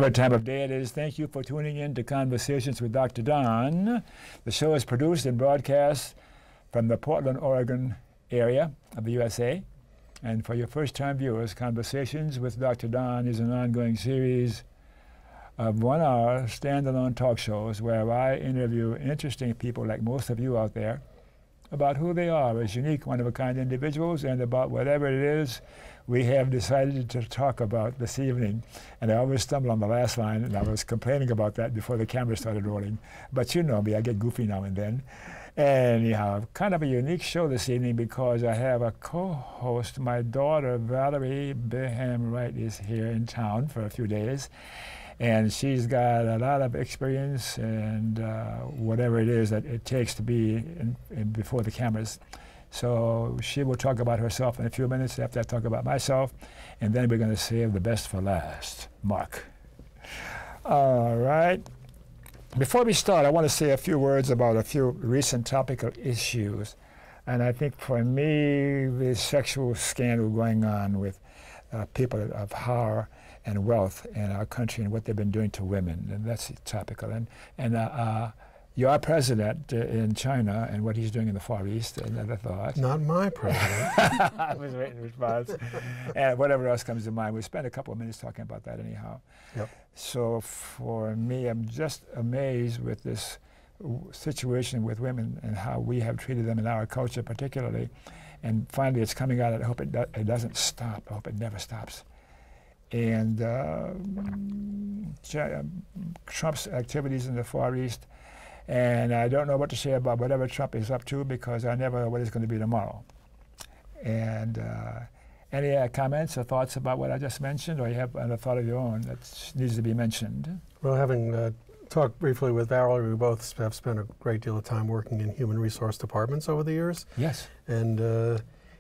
Whatever time of day it is, thank you for tuning in to Conversations with Dr. Don. The show is produced and broadcast from the Portland, Oregon area of the USA. And for your first-time viewers, Conversations with Dr. Don is an ongoing series of 1-hour standalone talk shows where I interview interesting people like most of you out there about who they are as unique, one-of-a-kind individuals and about whatever it is we have decided to talk about this evening. And I always stumble on the last line, and I was complaining about that before the camera started rolling. But you know me, I get goofy now and then. Anyhow, kind of a unique show this evening because I have a co-host. My daughter, Valerie Baham-Wright, is here in town for a few days. And she's got a lot of experience and whatever it is that it takes to be before the cameras. So she will talk about herself in a few minutes after I talk about myself, and then we're going to save the best for last. Mark. All right. Before we start, I want to say a few words about a few recent topical issues. And I think for me, the sexual scandal going on with people of power and wealth in our country and what they've been doing to women, and that's topical. And your president in China and what he's doing in the Far East, another thought. Not my president. I was waiting for response. And whatever else comes to mind. We'll spend a couple of minutes talking about that anyhow. Yep. So for me, I'm just amazed with this situation with women and how we have treated them in our culture particularly. And finally it's coming out. I hope it doesn't stop. I hope it never stops. And Trump's activities in the Far East, and I don't know what to say about whatever Trump is up to because I never know what it's going to be tomorrow. And any comments or thoughts about what I just mentioned, or you have a thought of your own that needs to be mentioned? Well, having talked briefly with Valerie, we both have spent a great deal of time working in human resource departments over the years. Yes. And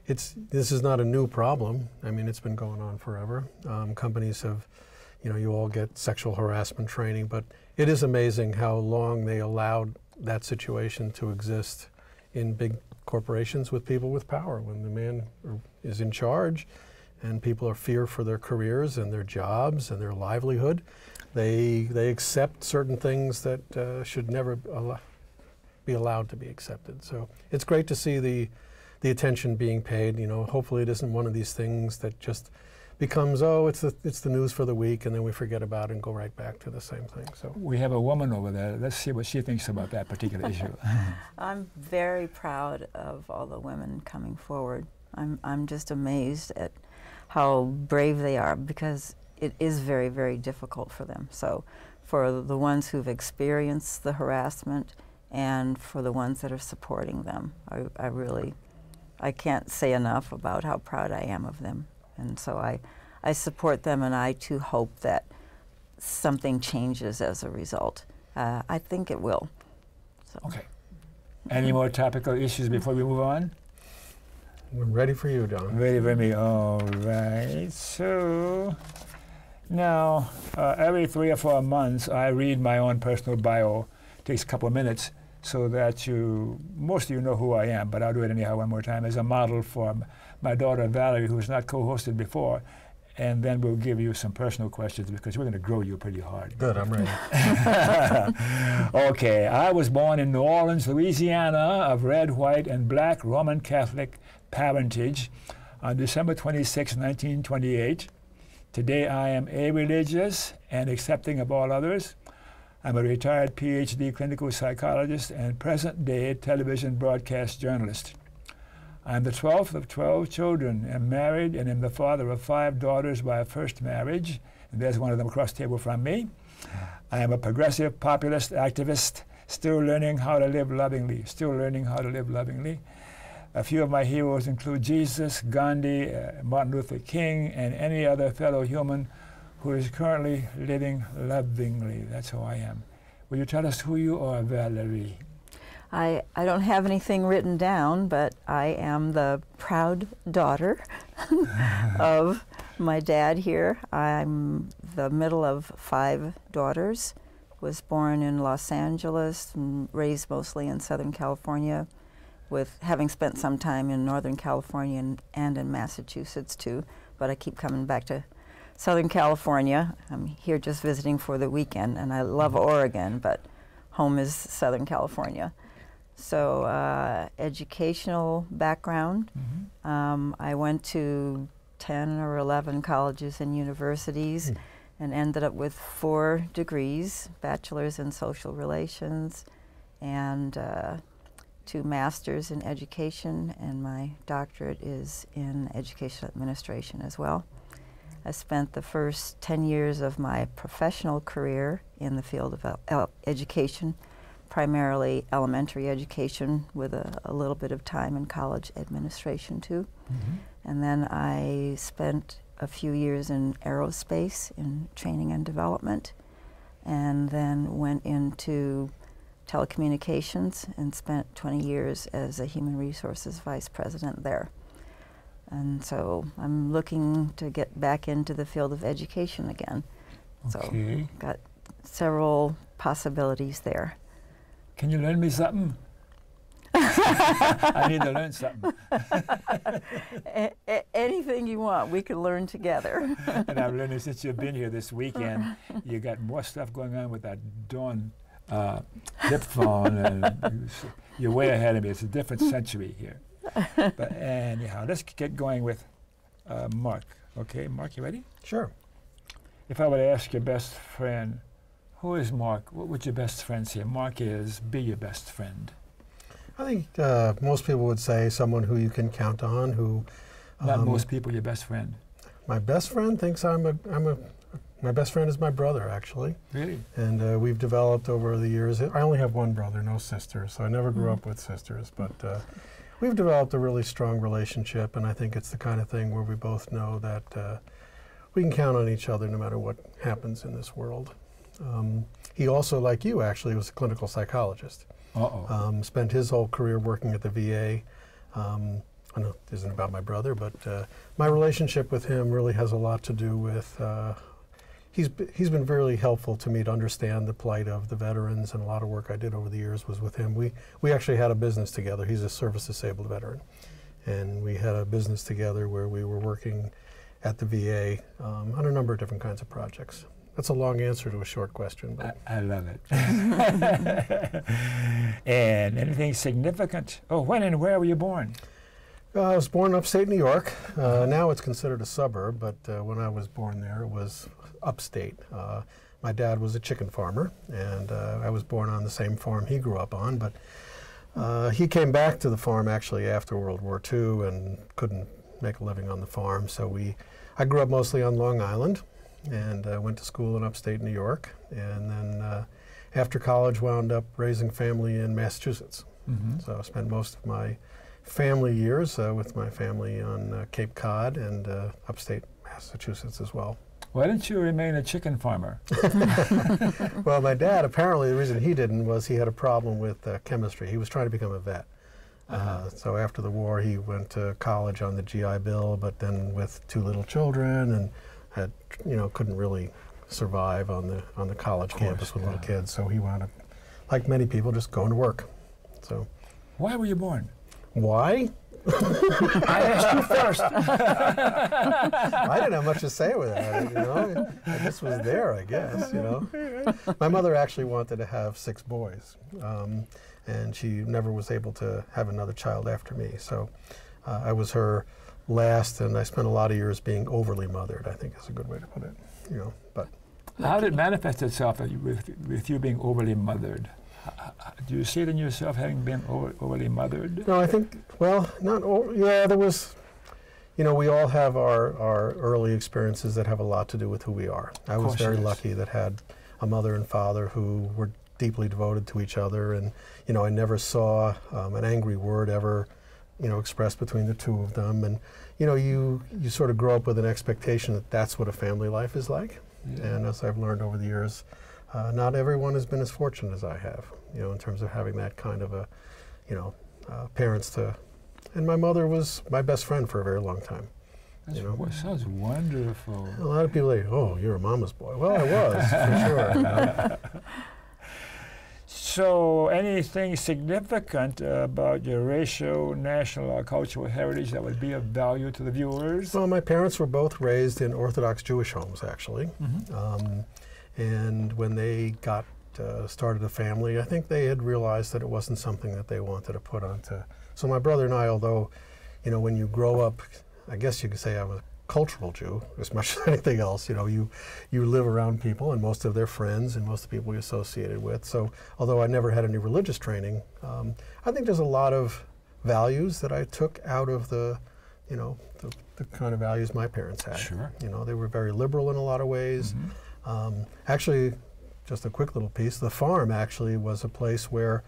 this is not a new problem. I mean, it's been going on forever. Companies have, you all get sexual harassment training, but it is amazing how long they allowed that situation to exist in big corporations with people with power. When the man is in charge and people are fear for their careers and their jobs and their livelihood, they accept certain things that should never be allowed to be accepted. So it's great to see the attention being paid. Hopefully it isn't one of these things that just becomes, it's the news for the week, and then we forget about it and go right back to the same thing. So we have a woman over there. Let's see what she thinks about that particular issue. I'm very proud of all the women coming forward. I'm just amazed at how brave they are because it is very, very difficult for them. So for the ones who've experienced the harassment and for the ones that are supporting them, I can't say enough about how proud I am of them. And so I support them, and I too hope that something changes as a result. I think it will. So. Okay. Any more topical issues before we move on? We're ready for you, Don. Ready for me. All right. So now, every 3 or 4 months, I read my own personal bio. It takes a couple of minutes so that most of you know who I am, but I'll do it anyhow one more time as a model for my daughter Valerie, who's not co-hosted before, and then we'll give you some personal questions because we're going to grow you pretty hard. Good, I'm ready. Okay, I was born in New Orleans, Louisiana, of red, white, and black Roman Catholic parentage on December 26, 1928. Today I am a-religious and accepting of all others. I'm a retired PhD clinical psychologist and present-day television broadcast journalist. I'm the 12th of 12 children, am married, and am the father of 5 daughters by a first marriage. And there's one of them across the table from me. I am a progressive populist activist, still learning how to live lovingly, A few of my heroes include Jesus, Gandhi, Martin Luther King, and any other fellow human who is currently living lovingly. That's who I am. Will you tell us who you are, Valerie? I don't have anything written down, but I am the proud daughter of my dad here. I'm the middle of 5 daughters. Was born in Los Angeles and raised mostly in Southern California, with having spent some time in Northern California and in Massachusetts too. But I keep coming back to Southern California. I'm here just visiting for the weekend, and I love Oregon, but home is Southern California. So educational background. I went to 10 or 11 colleges and universities and ended up with 4 degrees, bachelor's in social relations and 2 masters in education, and my doctorate is in educational administration as well. I spent the first 10 years of my professional career in the field of education, primarily elementary education with a little bit of time in college administration too. And then I spent a few years in aerospace in training and development, and then went into telecommunications and spent 20 years as a human resources vice president there. And so I'm looking to get back into the field of education again. Okay. So got several possibilities there. Can you learn me something? I need to learn something. Anything you want, we can learn together. And I've learned since you've been here this weekend, you got more stuff going on with that dawn flip phone, and you're way ahead of me. It's a different century here. But anyhow, let's get going with Mark. Okay, Mark, you ready? Sure. If I were to ask your best friend, who is Mark? What would your best friend say? Mark is, be your best friend. I think most people would say someone who you can count on, who... Not most people, your best friend. My best friend thinks my best friend is my brother, actually. Really? And we've developed over the years. I only have one brother, no sisters, so I never grew up with sisters. But we've developed a really strong relationship, and I think it's the kind of thing where we both know that we can count on each other no matter what happens in this world. He also, like you, actually, was a clinical psychologist. Spent his whole career working at the VA. I know it isn't about my brother, but my relationship with him really has a lot to do with he's been very helpful to me to understand the plight of the veterans, and a lot of work I did over the years was with him. We actually had a business together. He's a service-disabled veteran, and we had a business together where we were working at the VA on a number of different kinds of projects. That's a long answer to a short question. But I love it. And anything significant? Oh, when and where were you born? I was born in upstate New York. Now it's considered a suburb, but when I was born there, it was upstate. My dad was a chicken farmer, and I was born on the same farm he grew up on, but he came back to the farm actually after World War II and couldn't make a living on the farm, so I grew up mostly on Long Island, and went to school in upstate New York, and then after college wound up raising family in Massachusetts. So I spent most of my family years with my family on Cape Cod and upstate Massachusetts as well. Why didn't you remain a chicken farmer? Well, my dad, apparently the reason he didn't was he had a problem with chemistry. He was trying to become a vet. So after the war he went to college on the GI Bill, but then with 2 little children, and had, couldn't really survive on the college campus with little kids. So he wound up, like many people, just going to work. So. Why were you born? Why? I asked you first. I didn't have much to say with that, I just was there, I guess, My mother actually wanted to have 6 boys, and she never was able to have another child after me. So I was her last, and I spent a lot of years being overly mothered, I think is a good way to put it, but. How did it manifest itself with you being overly mothered? Do you see it in yourself having been overly mothered? No, I think, well, there was, we all have our early experiences that have a lot to do with who we are. I was very lucky that had a mother and father who were deeply devoted to each other, and, I never saw an angry word ever, expressed between the 2 of them, and, you sort of grow up with an expectation that that's what a family life is like. Yeah. And as I've learned over the years, not everyone has been as fortunate as I have, in terms of having that kind of a, parents to, and my mother was my best friend for a very long time. That sounds wonderful. A lot of people say, oh, you're a mama's boy. Well, I was, for sure. So, anything significant about your racial, national, or cultural heritage that would be of value to the viewers? Well, my parents were both raised in Orthodox Jewish homes, actually. And when they got started a family, I think they had realized that it wasn't something that they wanted to put onto. So my brother and I, although, you know, when you grow up, I guess you could say I was a cultural Jew as much as anything else. You know, you live around people and most of their friends and most of the people you associated with. So although I never had any religious training, I think there's a lot of values that I took out of the, you know, the kind of values my parents had. Sure. You know, they were very liberal in a lot of ways. Actually, just a quick little piece, the farm actually was a place where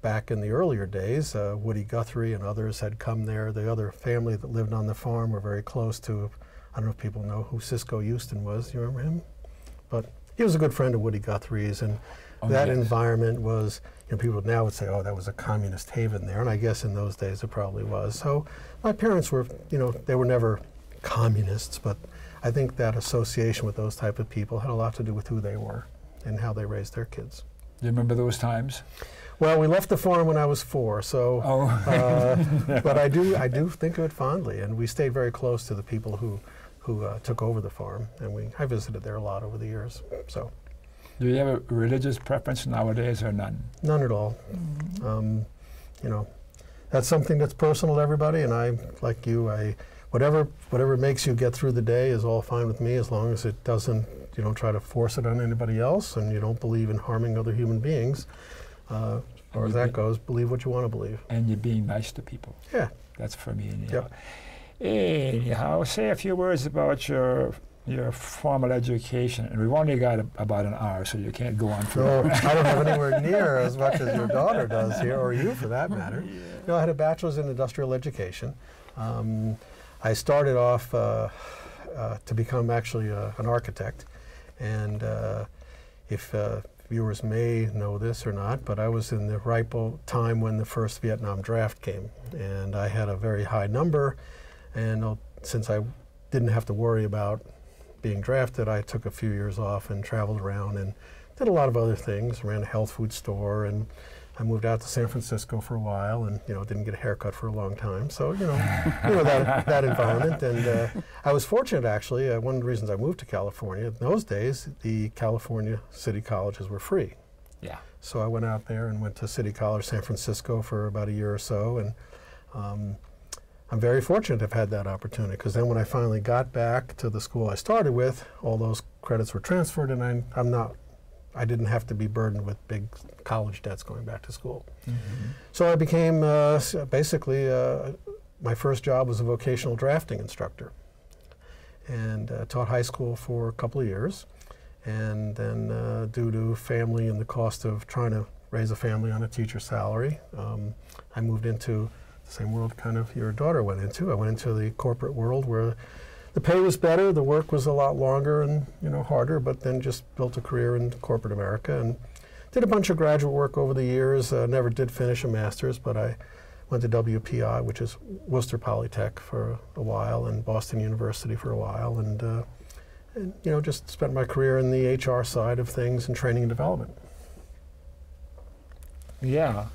back in the earlier days, Woody Guthrie and others had come there. The other family that lived on the farm were very close to, I don't know if people know who Cisco Houston was. You remember him? But he was a good friend of Woody Guthrie's, and that environment was, you know, people now would say, oh, that was a communist haven there, and I guess in those days it probably was. So my parents were, you know, they were never communists, but I think that association with those type of people had a lot to do with who they were and how they raised their kids. Do you remember those times? Well, we left the farm when I was 4, so but I do think of it fondly, and we stayed very close to the people who took over the farm, and I visited there a lot over the years. So, do you have a religious preference nowadays or none? None at all. You know, that's something that's personal to everybody, and I, like you, whatever makes you get through the day is all fine with me, as long as it doesn't, you don't try to force it on anybody else, and you don't believe in harming other human beings. As far as that goes, believe what you want to believe. And you're being nice to people. Yeah. That's for me. Anyhow. Anyhow, say a few words about your formal education. And we've only got about an hour, so you can't go on forever. No, I don't have anywhere near as much as your daughter does here, or you for that matter. Yeah. No, I had a bachelor's in industrial education. I started off to become actually an architect. And if viewers may know this or not, but I was in the ripe time when the first Vietnam draft came, and I had a very high number, and since I didn't have to worry about being drafted, I took a few years off and traveled around and did a lot of other things, ran a health food store, and I moved out to San Francisco for a while, and didn't get a haircut for a long time. So that environment, and I was fortunate actually. One of the reasons I moved to California in those days, the California city colleges were free. Yeah. So I went out there and went to City College San Francisco for about a year or so, and I'm very fortunate to have had that opportunity, because then when I finally got back to the school I started with, all those credits were transferred, and I didn't have to be burdened with big college debts going back to school. Mm-hmm. So I became basically, my first job was a vocational drafting instructor, and taught high school for a couple of years. And then due to family and the cost of trying to raise a family on a teacher's salary, I moved into the same world kind of your daughter went into. I went into the corporate world where the pay was better, the work was a lot longer and harder, but then just built a career in corporate America and did a bunch of graduate work over the years. Never did finish a master's, but I went to WPI, which is Worcester Polytech, for a while, and Boston University for a while, and just spent my career in the HR side of things and training and development. Yeah.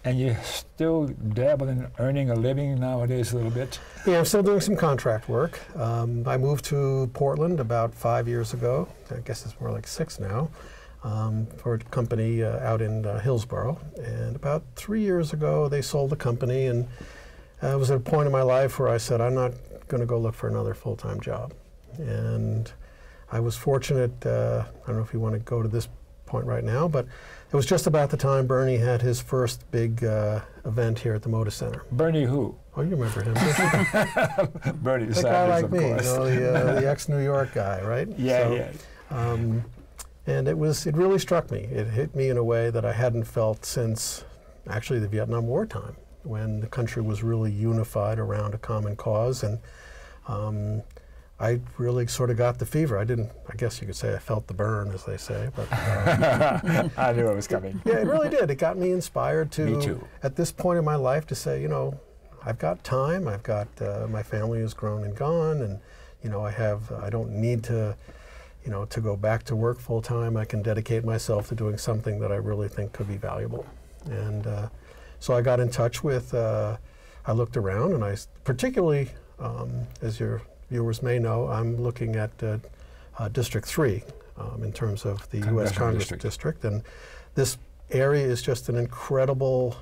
And you still dabble in earning a living nowadays a little bit? Yeah, I'm still doing some contract work. I moved to Portland about 5 years ago. I guess it's more like 6 now, for a company out in Hillsborough. And about 3 years ago, they sold the company, and I was at a point in my life where I said, I'm not going to go look for another full-time job. And I was fortunate, I don't know if you want to go to this point right now, but it was just about the time Bernie had his first big event here at the Moda Center. Bernie who? Oh, you remember him. Bernie Sanders, a guy like of me, course. The ex-New York guy, right? Yeah, so, and it really struck me. It hit me in a way that I hadn't felt since actually the Vietnam War time, when the country was really unified around a common cause, and I really sort of got the fever. I guess you could say I felt the burn, as they say. But I knew it was coming. Yeah, it really did. It got me inspired to, me too, at this point in my life, to say, I've got time. I've got, my family is grown and gone, and, I don't need to, to go back to work full time, I can dedicate myself to doing something that I really think could be valuable. And so I got in touch with, I looked around, and particularly, as your viewers may know, I'm looking at District 3 in terms of the U.S. Congress district. And this area is just an incredible,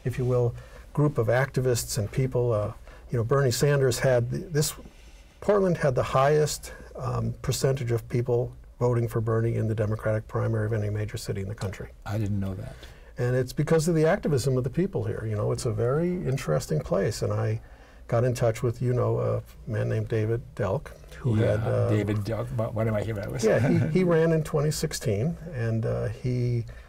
if you will, group of activists and people. Bernie Sanders Portland had the highest percentage of people voting for Bernie in the Democratic primary of any major city in the country. I didn't know that. And it's because of the activism of the people here. It's a very interesting place. And I got in touch with, a man named David Delk, who had... David Delk, what am I hearing about? Yeah, he ran in 2016, and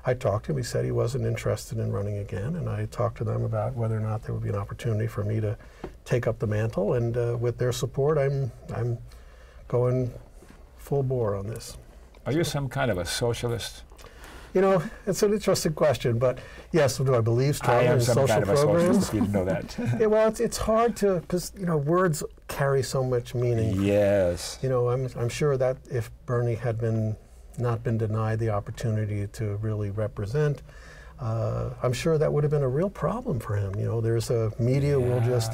I talked to him. He said he wasn't interested in running again, and I talked to them about whether or not there would be an opportunity for me to take up the mantle, and with their support, I'm going full bore on this. Are you some kind of a socialist? It's an interesting question, but yes, do I believe strongly in social programs? I am some kind of a socialist, if you didn't know that. Yeah, well, it's hard to, because, words carry so much meaning. Yes. I'm sure that if Bernie had not been denied the opportunity to really represent, I'm sure that would have been a real problem for him. There's a media will just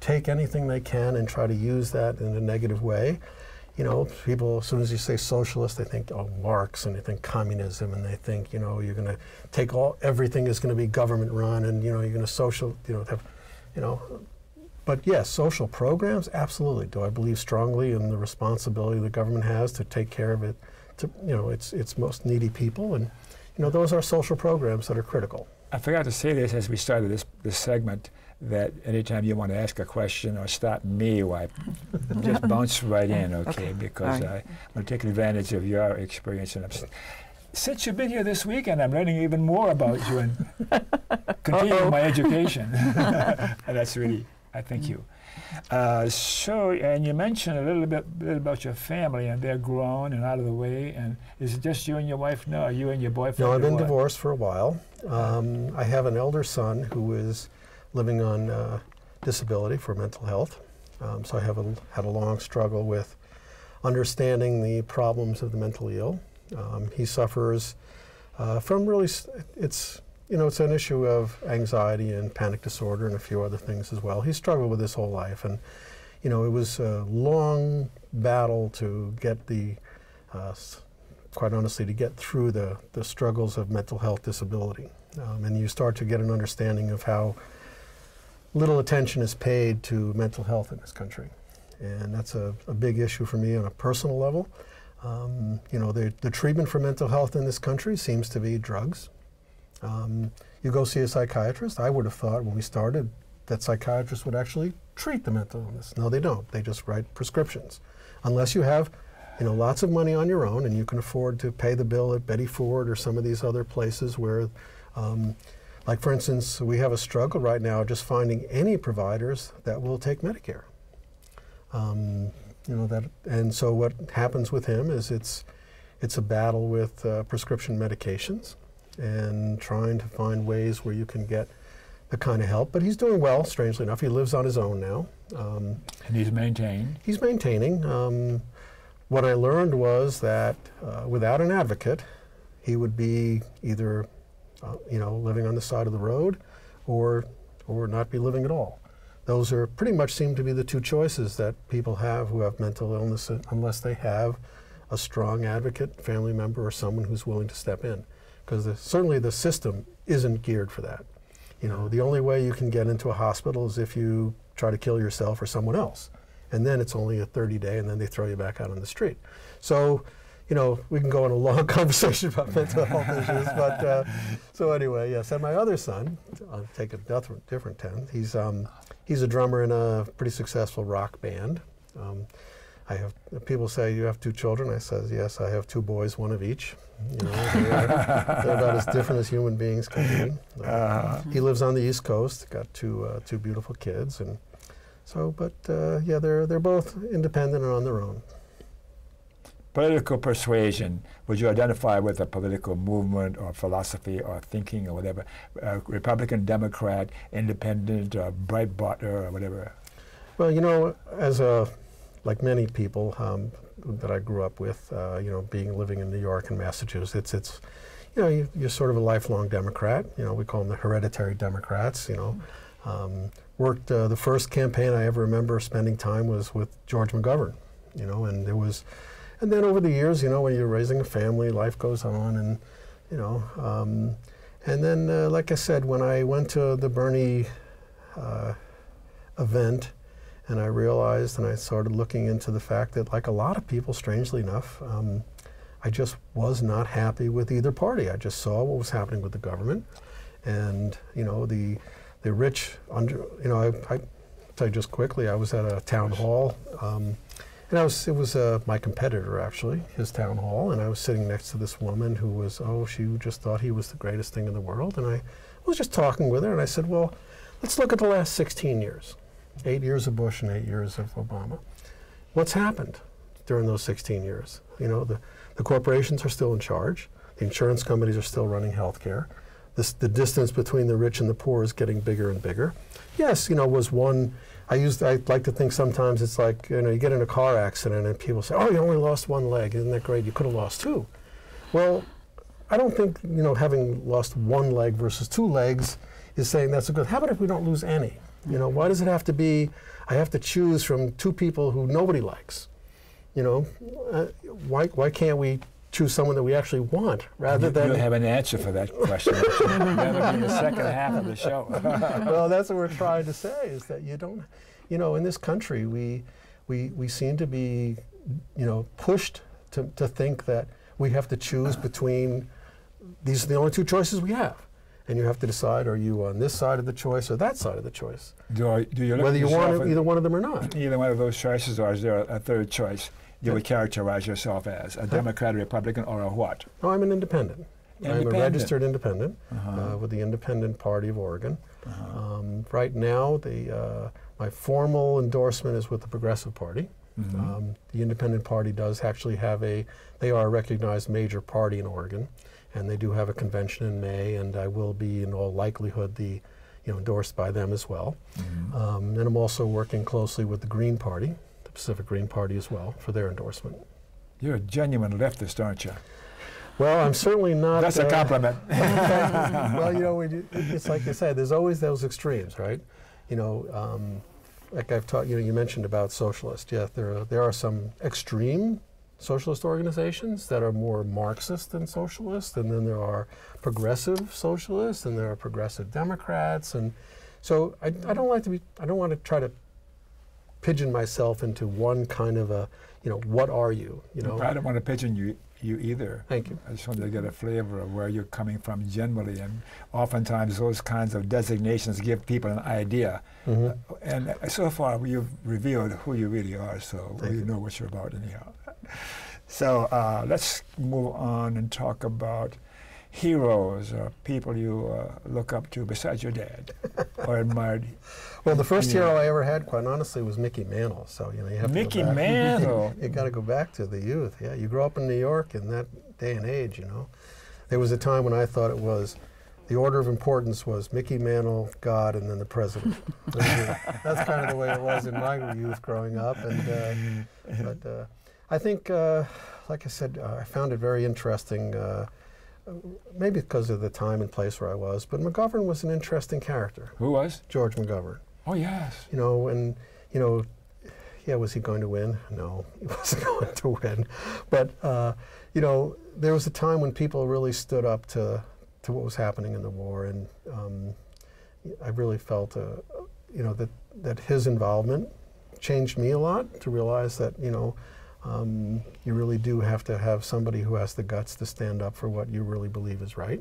take anything they can and try to use that in a negative way. People, as soon as you say socialist, they think, Marx, and they think communism, and they think, you're going to take everything is going to be government run, and, you're going to But yes, social programs, absolutely. Do I believe strongly in the responsibility the government has to take care of it, its most needy people, and, those are social programs that are critical. I forgot to say this as we started this segment, that anytime you want to ask a question or stop me, just bounce right in, okay? Because I'm going to take advantage of your experience. And since you've been here this weekend, I'm learning even more about you and continuing my education. And that's really, I thank you. And you mentioned a little bit about your family, and they're grown and out of the way. And is it just you and your wife now? Are you and your boyfriend? No, I've been divorced for a while. I have an elder son who is living on disability for mental health. So I have had a long struggle with understanding the problems of the mentally ill. He suffers from really, it's an issue of anxiety and panic disorder and a few other things as well. He struggled with his whole life, and it was a long battle to get quite honestly, to get through the struggles of mental health disability. And you start to get an understanding of how little attention is paid to mental health in this country. And that's a big issue for me on a personal level. The treatment for mental health in this country seems to be drugs. You go see a psychiatrist. I would have thought when we started that psychiatrists would actually treat the mental illness. No, they don't. They just write prescriptions. Unless you have lots of money on your own and you can afford to pay the bill at Betty Ford or some of these other places where like, for instance, we have a struggle right now just finding any providers that will take Medicare. And so what happens with him is it's a battle with prescription medications and trying to find ways where you can get the kind of help. But he's doing well, strangely enough. He lives on his own now. And he's maintained? He's maintaining. What I learned was that without an advocate, he would be either living on the side of the road or not be living at all. Those are pretty much seem to be the two choices that people have who have mental illness, unless they have a strong advocate, family member, or someone who's willing to step in. Because certainly the system isn't geared for that. The only way you can get into a hospital is if you try to kill yourself or someone else. And then it's only a 30-day, and then they throw you back out on the street. So, we can go on a long conversation about mental health issues, but so anyway, yes. And my other son, I'll take a different turn. He's a drummer in a pretty successful rock band. People say, you have 2 children. I says, yes, I have 2 boys, 1 of each. They're about as different as human beings can be. He lives on the East Coast, got two beautiful kids, and so, but yeah, they're both independent and on their own. Political persuasion, would you identify with a political movement or philosophy or thinking or whatever? Republican, Democrat, Independent, or Breitbart or whatever? Well, as a like many people that I grew up with, you know, living in New York and Massachusetts, it's, you know, you're sort of a lifelong Democrat. You know, we call them the hereditary Democrats. You know, worked the first campaign I ever remember spending time was with George McGovern. You know, and there was, and then over the years, you know, when you're raising a family, life goes on, and you know, and then like I said, when I went to the Bernie event, and I realized, and I started looking into the fact that, like a lot of people, strangely enough, I just was not happy with either party. I just saw what was happening with the government, and you know, the rich, you know, I tell you just quickly, I was at a town hall, and it was my competitor actually, his town hall, and I was sitting next to this woman who was, she just thought he was the greatest thing in the world, and I was just talking with her, and I said, well, let's look at the last 16 years. 8 years of Bush and 8 years of Obama. What's happened during those 16 years? You know, the corporations are still in charge. The insurance companies are still running health care. The distance between the rich and the poor is getting bigger and bigger. Yes, you know, was one, I like to think sometimes it's like, you know, you get in a car accident and people say, oh, you only lost one leg. Isn't that great? You could have lost two. Well, I don't think, you know, having lost one leg versus two legs is saying that's a good. How about if we don't lose any? You know, why does it have to be, I have to choose from two people who nobody likes? You know, why can't we choose someone that we actually want rather than... You have an answer for that question. That'll be the second half of the show. Well, that's what we're trying to say, is that you don't, you know, in this country, we seem to be, you know, pushed to think that we have to choose between, these are the only two choices we have. And you have to decide, are you on this side of the choice or that side of the choice? Do you look whether you want either one of them or not? Either one of those choices, or is there a third choice you would characterize yourself as? A Democrat, a Republican, or a what? No, I'm an independent. I'm a registered independent with the Independent Party of Oregon. Right now, my formal endorsement is with the Progressive Party. The Independent Party does actually have they are a recognized major party in Oregon. And they do have a convention in May, and I will be, in all likelihood, endorsed by them as well. And I'm also working closely with the Green Party, the Pacific Green Party as well, for their endorsement. You're a genuine leftist, aren't you? Well, I'm certainly not. That's a compliment. Well, you know, it's like you said, there's always those extremes, right? You know, like I've taught, you know, you mentioned about socialists. Yeah, there are some extreme socialist organizations that are more Marxist than socialist, and then there are progressive socialists, and there are progressive Democrats, and so I don't want to try to pigeon myself into one kind of a, you know, what are you, you know? I don't want to pigeon you either. Thank you. I just wanted to get a flavor of where you're coming from generally, and oftentimes those kinds of designations give people an idea. And so far you've revealed who you really are, so we know what you're about anyhow. So let's move on and talk about heroes or people you look up to besides your dad or admired. Well, the first hero I ever had, quite honestly, was Mickey Mantle. So you know, you have Mickey to go back. Mantle. You got to go back to the youth. Yeah, you grow up in New York in that day and age. You know, there was a time when I thought it was the order of importance was Mickey Mantle, God, and then the president. That's kind of the way it was in my youth growing up. And but I think, like I said, I found it very interesting. Maybe because of the time and place where I was, but McGovern was an interesting character. Who was? George McGovern. Oh, yes. You know, and, you know, yeah, was he going to win? No, he wasn't going to win. But, you know, there was a time when people really stood up to what was happening in the war, and I really felt, you know, that his involvement changed me a lot to realize that, you know, you really do have to have somebody who has the guts to stand up for what you really believe is right.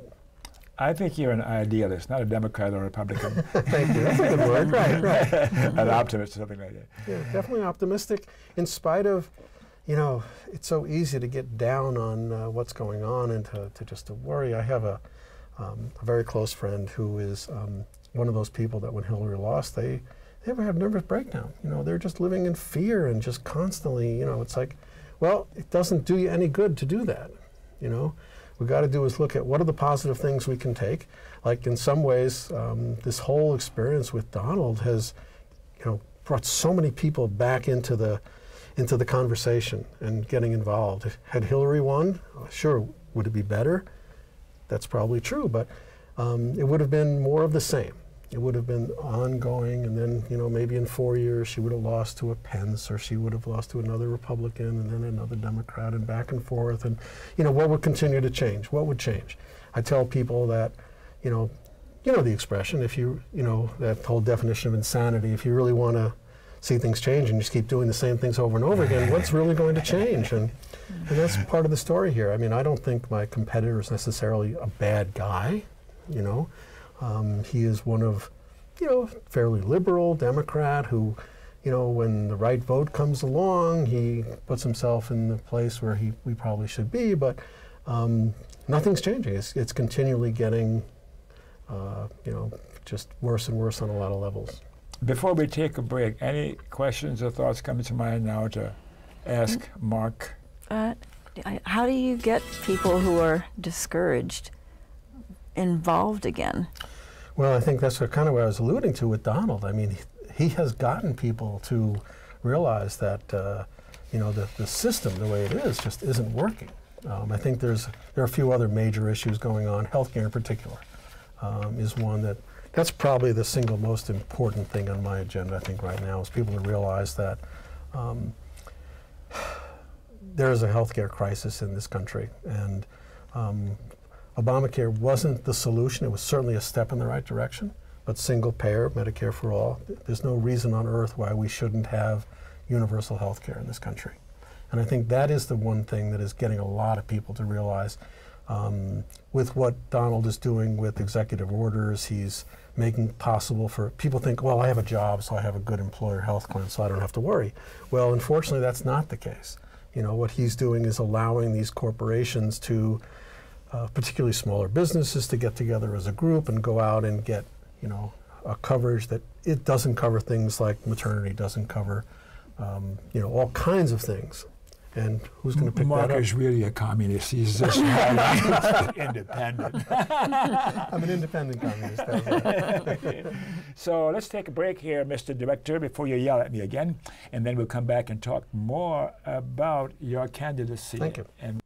I think you're an idealist, not a Democrat or a Republican. Thank you. That's a good word. Right. An optimist or something like that. Yeah, definitely optimistic. In spite of, you know, it's so easy to get down on what's going on and to just to worry. I have a very close friend who is one of those people that when Hillary lost, they ever have nervous breakdown. You know, they're just living in fear and just constantly, you know, it's like, well, it doesn't do you any good to do that. You know, we got to do is look at what are the positive things we can take. Like in some ways, this whole experience with Donald has, you know, brought so many people back into into the conversation and getting involved. Had Hillary won, sure, would it be better? That's probably true, but it would have been more of the same. It would have been ongoing, and then, you know, maybe in 4 years she would have lost to a Pence, or she would have lost to another Republican, and then another Democrat, and back and forth. And, you know, what would continue to change? What would change? I tell people that, you know the expression, if you know, that whole definition of insanity, if you really want to see things change and you just keep doing the same things over and over again, what's really going to change? And that's part of the story here. I mean, I don't think my competitor is necessarily a bad guy, you know. He is one of, you know, fairly liberal Democrat who, you know, when the right vote comes along, he puts himself in the place where we probably should be, but nothing's changing. It's continually getting, you know, just worse and worse on a lot of levels. Before we take a break, any questions or thoughts coming to mind now to ask Mark? How do you get people who are discouraged involved again? Well, I think that's kind of what I was alluding to with Donald. I mean, he has gotten people to realize that, you know, the system, the way it is, just isn't working. I think there are a few other major issues going on. Healthcare in particular is one that's probably the single most important thing on my agenda, I think, right now, is people to realize that there is a healthcare crisis in this country, and Obamacare wasn't the solution. It was certainly a step in the right direction, but single payer, Medicare for all, there's no reason on earth why we shouldn't have universal health care in this country. And I think that is the one thing that is getting a lot of people to realize, with what Donald is doing with executive orders, he's making possible for people think, well, I have a job, so I have a good employer health plan, so I don't have to worry. Well, unfortunately, that's not the case. You know, what he's doing is allowing these corporations to, particularly smaller businesses, to get together as a group and go out and get, you know, a coverage that it doesn't cover things like maternity, doesn't cover, you know, all kinds of things. And who's going to pick Mark that up? is really a communist. He's just independent. I'm an independent communist. That's right. So let's take a break here, Mr. Director, before you yell at me again, and then we'll come back and talk more about your candidacy. Thank you. And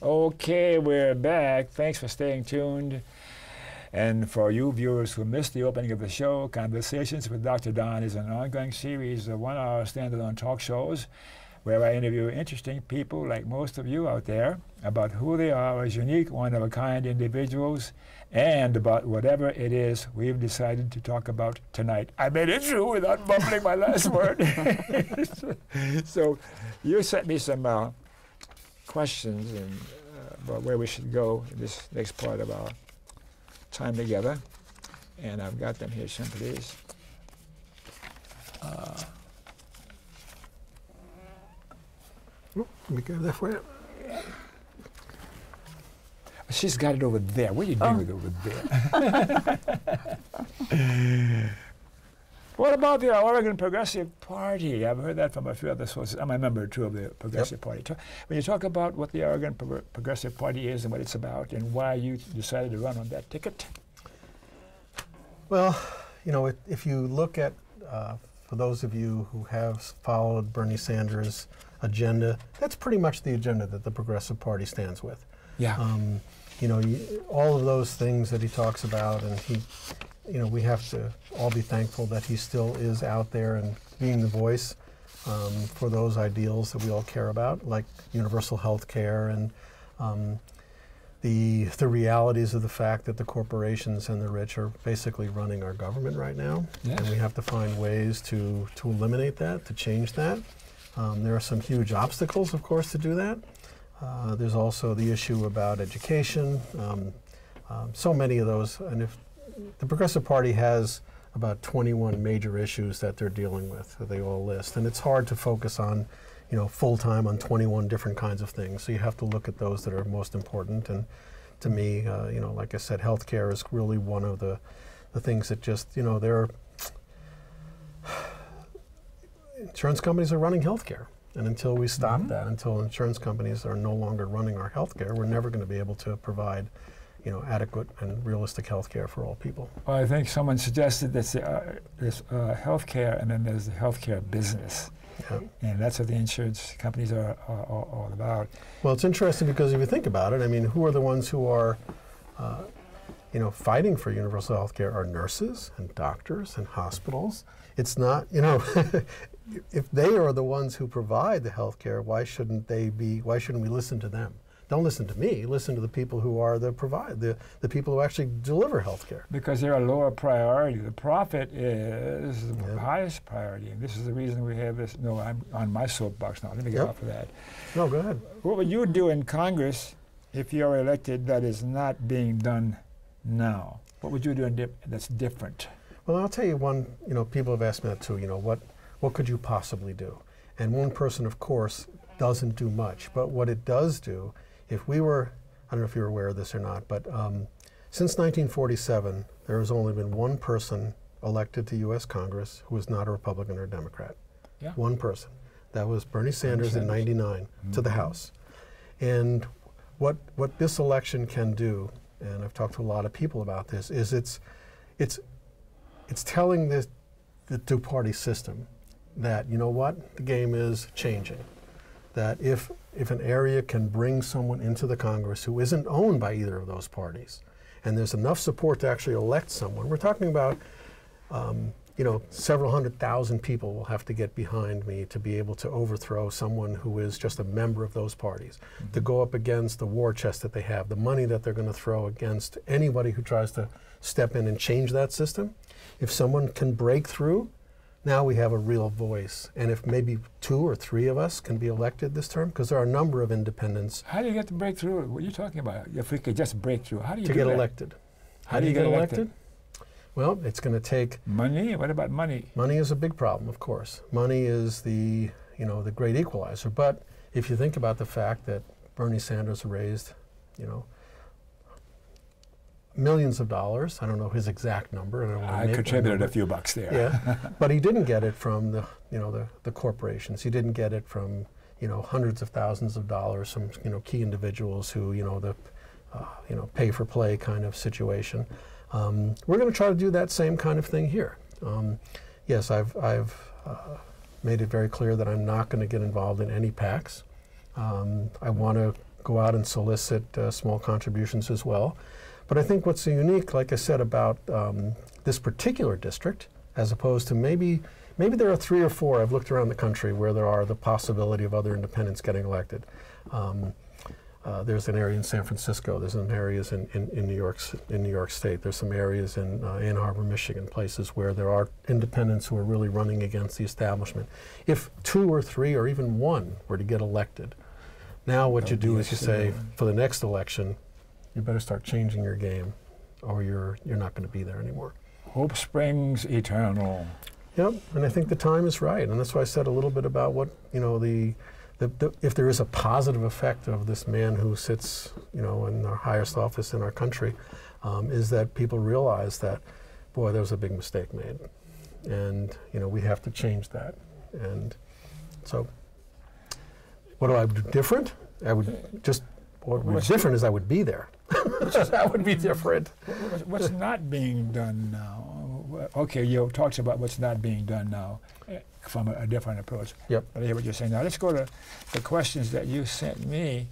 okay, we're back. Thanks for staying tuned. And for you viewers who missed the opening of the show, Conversations with Dr. Don is an ongoing series of 1-hour standalone talk shows where I interview interesting people like most of you out there about who they are as unique, one-of-a-kind individuals, and about whatever it is we've decided to talk about tonight. I made it through without mumbling my last word. So you sent me some questions and about where we should go in this next part of our time together, and I've got them here simply. Let me grab that for you. She's got it over there. What are you doing with it over there? What about the Oregon Progressive Party? I've heard that from a few other sources. I'm a member, too, of the Progressive Party. When you talk about what the Oregon Progressive Party is and what it's about and why you decided to run on that ticket. Well, you know, if you look at, for those of you who have followed Bernie Sanders' agenda, that's pretty much the agenda that the Progressive Party stands with. Yeah. You know, all of those things that he talks about, and we have to all be thankful that he still is out there and being the voice for those ideals that we all care about, like universal health care and the realities of the fact that the corporations and the rich are basically running our government right now. Yes. And we have to find ways to eliminate that, to change that. There are some huge obstacles, of course, to do that. There's also the issue about education. So many of those, and if the Progressive Party has about 21 major issues that they're dealing with, that they all list, and it's hard to focus on, full-time on 21 different kinds of things. So you have to look at those that are most important. And to me, like I said, healthcare is really one of the things that just, insurance companies are running healthcare. And until we stop that, until insurance companies are no longer running our healthcare, we're never going to be able to provide adequate and realistic health care for all people. Well, I think someone suggested that there's health care and then there's the healthcare business. Yeah. And that's what the insurance companies are all about. Well, it's interesting because if you think about it, I mean, who are the ones who are, fighting for universal health care are nurses and doctors and hospitals. It's not, if they are the ones who provide the health care, why shouldn't we listen to them? Don't listen to me, listen to the people who are the people who actually deliver health care. Because they're a lower priority. The profit is the highest priority. And this is the reason we have this. No, I'm on my soapbox now. Let me get off of that. No, go ahead. What would you do in Congress if you're elected that is not being done now? What would you do that's different? Well, I'll tell you one, people have asked me that too, what could you possibly do? And one person, of course, doesn't do much. But what it does do, if we were, I don't know if you're aware of this or not, but since 1947, there has only been one person elected to U.S. Congress who was not a Republican or a Democrat. Yeah. One person. That was Bernie Sanders in '99 to the House. And what this election can do, and I've talked to a lot of people about this, is it's telling the two-party system that, the game is changing. That if an area can bring someone into the Congress who isn't owned by either of those parties, and there's enough support to actually elect someone, we're talking about, several 100,000 people will have to get behind me to be able to overthrow someone who is just a member of those parties, to go up against the war chest that they have, the money that they're going to throw against anybody who tries to step in and change that system. If someone can break through, now we have a real voice. And if maybe 2 or 3 of us can be elected this term, because there are a number of independents. How do you get to break through? What are you talking about? If we could just break through, how do you to do get that? elected. How do you get elected? Well, it's going to take money. What about money? Money is a big problem, of course. Money is the great equalizer. But if you think about the fact that Bernie Sanders raised, millions of dollars. I don't know his exact number. I contributed a few bucks there. Yeah, but he didn't get it from the corporations. He didn't get it from hundreds of thousands of dollars from key individuals who pay for play kind of situation. We're going to try to do that same kind of thing here. Yes, I've made it very clear that I'm not going to get involved in any PACs. I want to go out and solicit small contributions as well. But I think what's unique, like I said, about this particular district, as opposed to maybe there are 3 or 4, I've looked around the country where there are the possibility of other independents getting elected. There's an area in San Francisco, there's some areas in New York State, there's some areas in Ann Arbor, Michigan, places where there are independents who are really running against the establishment. If 2 or 3 or even 1 were to get elected, now what you do is you say, for the next election, you better start changing your game, or you're not going to be there anymore. Hope springs eternal. Yep, and I think the time is right, and that's why I said a little bit about what if there is a positive effect of this man who sits, in the highest office in our country, is that people realize that, boy, there was a big mistake made, and we have to change that. And so, what do I do different? I would just. What would be different is I would be there. That would be different. What's not being done now? Okay, you talked about what's not being done now from a different approach. Yep. But I hear what you're saying. Now let's go to the questions that you sent me.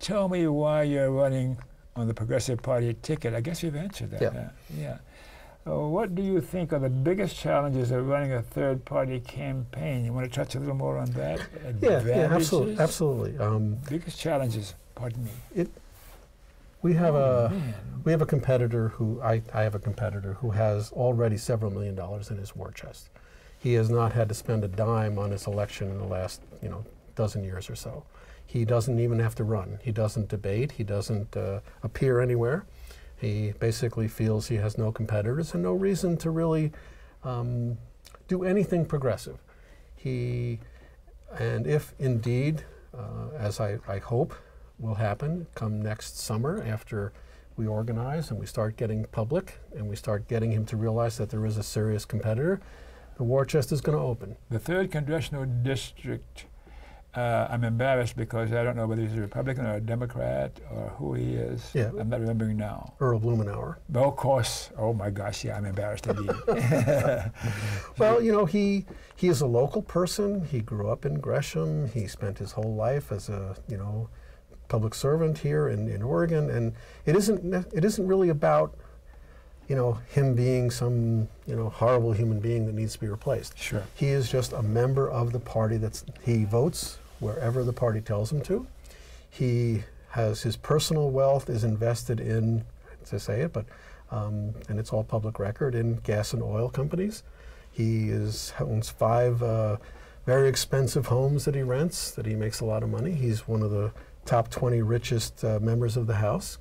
Tell me why you're running on the Progressive Party ticket. I guess you've answered that. Yeah. Yeah. What do you think are the biggest challenges of running a third-party campaign? You want to touch a little more on that? Yeah, absolutely. Biggest challenges, pardon me. We have a competitor who, I have a competitor who has already several $1 million in his war chest. He has not had to spend a dime on his election in the last, dozen years or so. He doesn't even have to run. He doesn't debate. He doesn't appear anywhere. He basically feels he has no competitors and no reason to really do anything progressive. And if indeed, as I hope will happen come next summer after we organize and we start getting public and we start getting him to realize that there is a serious competitor, the war chest is going to open. The 3rd Congressional District, I'm embarrassed because I don't know whether he's a Republican or a Democrat or who he is. Yeah. I'm not remembering now. Earl Blumenauer. Oh, of course. Oh my gosh, yeah, I'm embarrassed indeed. Well, he is a local person. He grew up in Gresham. He spent his whole life as a, public servant here in Oregon, and it isn't really about him being some horrible human being that needs to be replaced. Sure. He is just a member of the party he votes wherever the party tells him to. He has his personal wealth is invested in, to say it, but and it's all public record, in gas and oil companies. He owns 5 very expensive homes that he rents, that he makes a lot of money. He's one of the top 20 richest members of the House.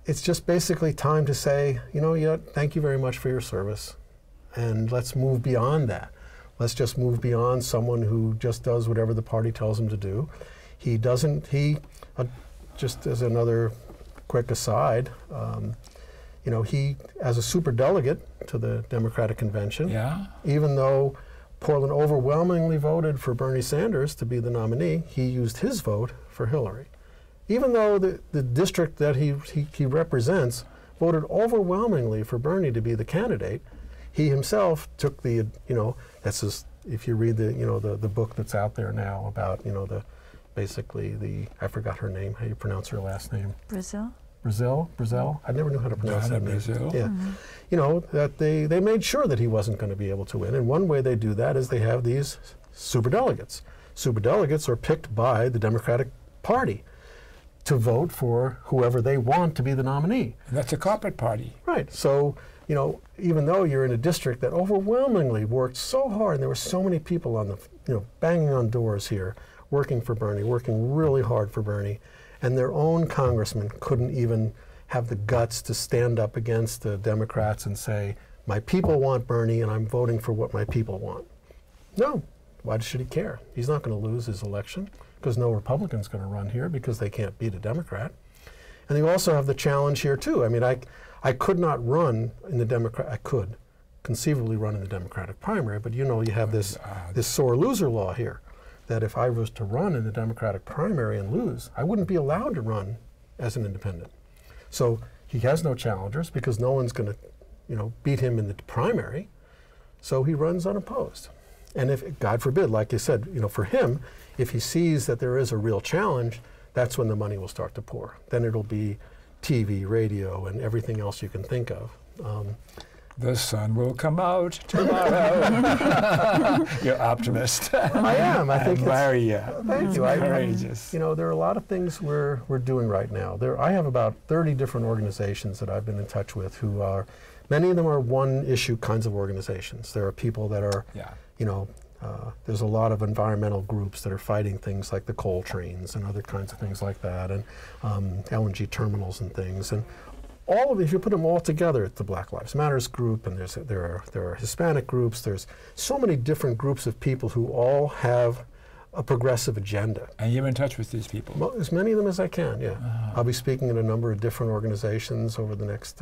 It's just basically time to say, thank you very much for your service, and let's move beyond that. Let's just move beyond someone who just does whatever the party tells him to do. Just as another quick aside, he, as a superdelegate to the Democratic Convention, even though Portland overwhelmingly voted for Bernie Sanders to be the nominee, he used his vote for Hillary. Even though the district that he represents voted overwhelmingly for Bernie to be the candidate, he himself took the, that's just, if you read the book that's out there now about, I forgot her name, how you pronounce her last name? Brazil? I never knew how to pronounce that name. Brazil. Yeah. That they made sure that he wasn't going to be able to win. And one way they do that is they have these superdelegates. Superdelegates are picked by the Democratic Party to vote for whoever they want to be the nominee. And that's a corporate party. Right. So, even though you're in a district that overwhelmingly worked so hard, and there were so many people on the, banging on doors here, working for Bernie, working really hard for Bernie, and their own congressman couldn't even have the guts to stand up against the Democrats and say, my people want Bernie and I'm voting for what my people want. No. Why should he care? He's not going to lose his election because no Republican's going to run here because they can't beat a Democrat. And you also have the challenge here too. I mean, I could not run in the I could conceivably run in the Democratic primary, but you have this sore loser law here, that if I was to run in the Democratic primary and lose, I wouldn't be allowed to run as an independent. So he has no challengers because no one's going to, beat him in the primary. So he runs unopposed. And if, God forbid, like you said, for him, if he sees that there is a real challenge, that's when the money will start to pour. Then it'll be TV, radio, and everything else you can think of. The sun will come out tomorrow. You're optimist. I am. I think admire you. Thank you. Courageous. There are a lot of things we're doing right now. I have about 30 different organizations that I've been in touch with who are, many of them are one-issue kinds of organizations. There are people that are, there's a lot of environmental groups that are fighting things like the coal trains and other kinds of things like that, and LNG terminals and things. And all of it, if you put them all together, it's the Black Lives Matters group, and there are Hispanic groups. There's so many different groups of people who all have a progressive agenda. And you're in touch with these people? Well, as many of them as I can, yeah. I'll be speaking at a number of different organizations over the next,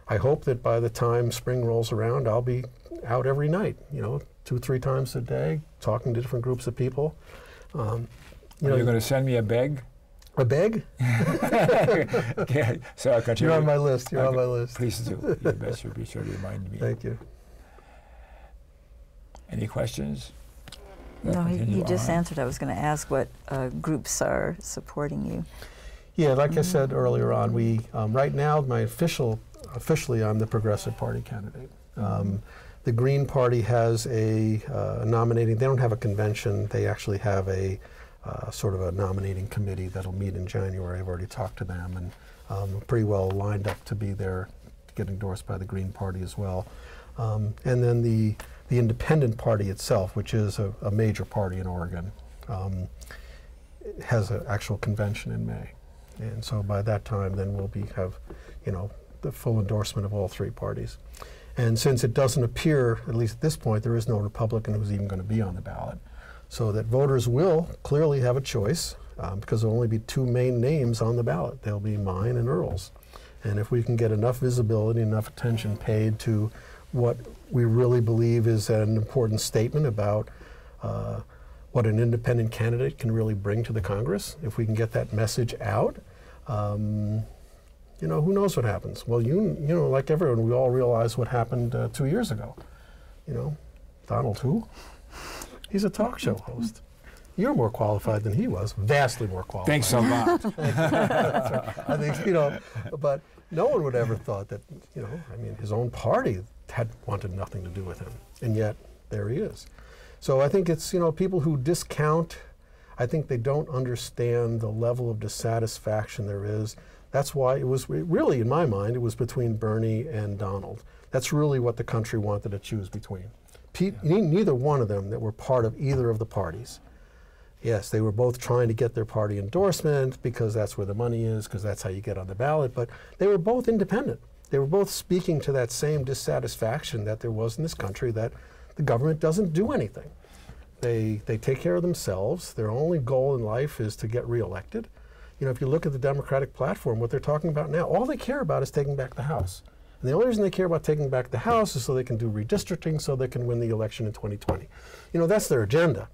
I hope that by the time spring rolls around, I'll be out every night, 2 or 3 times a day, talking to different groups of people. Are you going to send me a beg? A beg? Okay, so I'll continue. You're on my list. You're on my list. Please do. You best be sure to remind me. Thank you. Any questions? No, he continue just on? answered. I was going to ask what groups are supporting you. Yeah, like I said earlier on, we right now officially I'm the Progressive Party candidate. The Green Party has a nominating. They don't have a convention. They actually have a sort of a nominating committee that'll meet in January. I've already talked to them, and pretty well lined up to be there to get endorsed by the Green Party as well. And then the Independent Party itself, which is a major party in Oregon, has an actual convention in May. And so by that time, then we'll have, the full endorsement of all three parties. And since it doesn't appear, at least at this point, there is no Republican who's even going to be on the ballot, so that voters will clearly have a choice, because there'll only be two main names on the ballot. They'll be mine and Earl's. And if we can get enough visibility, enough attention paid to what we really believe is an important statement about what an independent candidate can really bring to the Congress, if we can get that message out, who knows what happens? Well, like everyone, we all realize what happened 2 years ago. Donald who? He's a talk show host. You're more qualified than he was, vastly more qualified. Thanks a lot. I think, but no one would ever thought that, his own party had wanted nothing to do with him, and yet there he is. So I think it's, people who discount, I think they don't understand the level of dissatisfaction there is. That's why it was really, in my mind, it was between Bernie and Donald. That's really what the country wanted to choose between. Neither one of them that were part of either of the parties. Yes, they were both trying to get their party endorsement because that's where the money is, because that's how you get on the ballot, but they were both independent. They were both speaking to that same dissatisfaction that there was in this country, that the government doesn't do anything. They take care of themselves. Their only goal in life is to get reelected. If you look at the Democratic platform, what they're talking about now, all they care about is taking back the House. And the only reason they care about taking back the House is so they can do redistricting, so they can win the election in 2020. That's their agenda,